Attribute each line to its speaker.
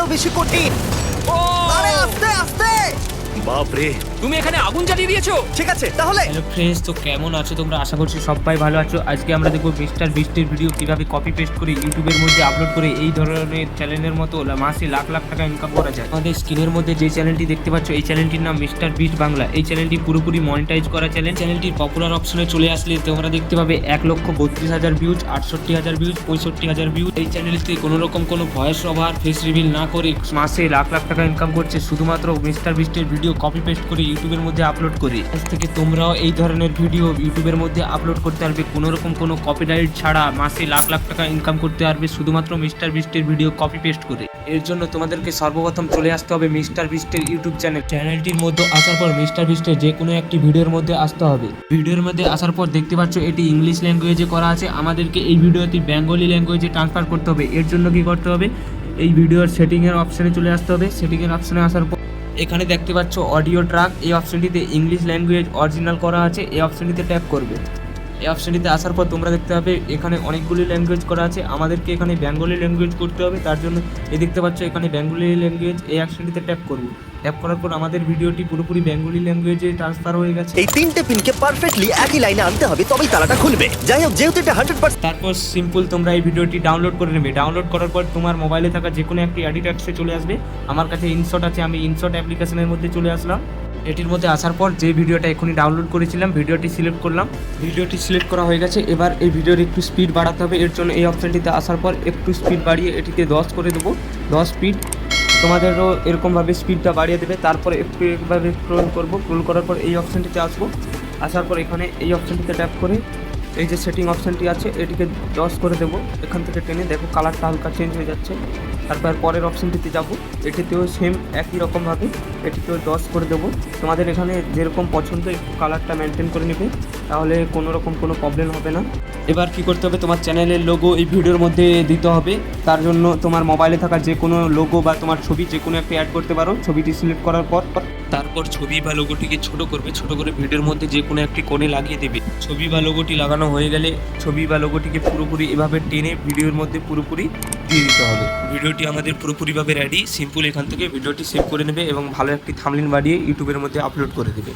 Speaker 1: আরো বেশি কঠিন।
Speaker 2: ও
Speaker 1: আরে আস্তে আস্তে।
Speaker 3: বাপরে,
Speaker 2: তুমি এখানে আগুন জ্বালিয়ে দিয়েছো।
Speaker 1: ঠিক আছে তাহলে
Speaker 4: হ্যালো ফ্রেন্ডস, তো কেমন আছো তোমরা? আশা করছি সবাই ভালো আছো। আজকে আমরা দেখবো মিস্টার বিস্টের ভিডিও কিভাবে কপি পেস্ট করে ইউটিউবের মধ্যে আপলোড করে এই ধরনের চ্যানেলের মতো মাসে লাখ লাখ টাকা ইনকাম করা যায়। আমাদের স্ক্রিনের মধ্যে যে চ্যানেলটি দেখতে পাচ্ছ, এই চ্যানেলটির নাম মিস্টার বিস্ট বাংলা। এই চ্যানেলটি পুরোপুরি মনিটাইজ করা চ্যানেল। চ্যানেলটির পপুলার অপশনে চলে আসলে তোমরা দেখতে পাবে 1,32,000 ভিউজ, 68,000 ভিউজ, 65,000 ভিউজ। এই চ্যানেলটি কোনো রকম কোনো ভয়েস ওভার, ফেস রিভিল না করে মাসে লাখ লাখ টাকা ইনকাম করছে শুধুমাত্র মিস্টার বিস্টের ভিডিও কপি পেস্ট করে ইউটিউবের মধ্যে আপলোড করে। আজ থেকে তোমরাও এই ধরনের ভিডিও ইউটিউবের মধ্যে আপলোড করতে পারবে কোনো রকম কোনো কপিরাইট ছাড়া। মাসে লাখ লাখ টাকা ইনকাম করতে পারবে শুধুমাত্র মিস্টার বিস্টের ভিডিও কপি পেস্ট করে। এর জন্য তোমাদেরকে সর্বপ্রথম চলে আসতে হবে মিস্টার বিস্টের ইউটিউব চ্যানেলটির মধ্যে আসার পর মিস্টার বিস্টের যে কোনো একটি ভিডিওর মধ্যে আসতে হবে। ভিডিওর মধ্যে আসার পর দেখতে পাচ্ছ এটি ইংলিশ ল্যাঙ্গুয়েজে করা আছে। আমাদেরকে এই ভিডিওটি বেঙ্গলি ল্যাঙ্গুয়েজে ট্রান্সফার করতে হবে। এর জন্য কি করতে হবে, এই ভিডিওর সেটিংয়ের অপশানে চলে আসতে হবে। সেটিংয়ের অপশানে আসার পর এখানে দেখতে পাচ্ছ অডিও ট্র্যাক, এই অপশনটিতে ইংলিশ ল্যাঙ্গুয়েজ অরিজিনাল করা আছে। এই অপশনটিতে ট্যাপ করবে। এই অপশনটিতে আসার পর তোমরা দেখতে পাবে এখানে অনেকগুলি ল্যাঙ্গুয়েজ করা আছে। আমাদেরকে এখানে বেঙ্গলি ল্যাঙ্গুয়েজ করতে হবে। তার জন্য এই দেখতে পাচ্ছ এখানে বেঙ্গলি ল্যাঙ্গুয়েজ, এই অপশনটিতে ট্যাপ করব। ট্যাপ করার পর আমাদের ভিডিওটি পুরোপুরি বেঙ্গলি ল্যাঙ্গুয়েজে ট্রান্সফার হয়ে গেছে।
Speaker 1: এই তিনটে পিনকে পারফেক্টলি একই লাইনে আনতে হবে, তবেই তালাটা খুলবে। যাই হোক, যেহেতু এটা 100%।
Speaker 4: তারপর সিম্পল তোমরা এই ভিডিওটি ডাউনলোড করে নেবে। ডাউনলোড করার পর তোমার মোবাইলে থাকা যে কোনো একটি এডিট অ্যাপসে চলে আসবে। আমার কাছে ইনশট আছে, আমি ইনশট অ্যাপ্লিকেশনের মধ্যে চলে আসলাম। এটির মধ্যে আসার পর যে ভিডিওটা এখনই ডাউনলোড করেছিলাম ভিডিওটি সিলেক্ট করলাম। ভিডিওটি সিলেক্ট করা হয়ে গেছে। এবার এই ভিডিওর একটু স্পিড বাড়াতে হবে। এর জন্য এই অপশানটিতে আসার পর একটু স্পিড বাড়িয়ে এটিকে 10 করে দেবো। 10 স্পিড। তোমাদেরও এরকমভাবে স্পিডটা বাড়িয়ে দেবে। তারপরে একটু একভাবে স্ক্রল করবো। স্ক্রল করার পর এই অপশানটিতে আসবো। আসার পর এখানে এই অপশানটিতে ট্যাপ করে এই যে সেটিং অপশানটি আছে এটিকে 10 করে দেবো। এখান থেকে টেনে দেখো কালারটা হালকা চেঞ্জ হয়ে যাচ্ছে। তারপর পরের অপশানটিতে যাব, এটিতেও সেম একই রকমভাবে এটিকেও 10 করে দেবো। তোমাদের এখানে যেরকম পছন্দ একটু কালারটা মেনটেন করে নেবে, তাহলে কোনো রকম কোনো প্রবলেম হবে না। এবার কি করতে হবে, তোমার চ্যানেলের লোগো এই ভিডিওর মধ্যে দিতে হবে। তার জন্য তোমার মোবাইলে থাকা যে কোনো লোগো বা তোমার ছবি যে কোনো একটা অ্যাড করতে পারো। ছবিটি সিলেক্ট করার পর তারপর ছবি বা লোগোটিকে ছোট করবে। ছোট করে ভিডিওর মধ্যে যে কোনো একটি কোণে লাগিয়ে দেবে। ছবি বা লোগোটি লাগানো হয়ে গেলে ছবি বা লোগোটিকে পুরোপুরি এভাবে টেনে ভিডিওর মধ্যে পুরোপুরি দিয়ে দিতে হবে। ভিডিওটি আমাদের পুরোপুরিভাবে রেডি। সিম্পল এখান থেকে ভিডিওটি সেভ করে নেবে এবং ভালো একটি থাম্বনেইল বানিয়ে ইউটিউবের মধ্যে আপলোড করে দেবে।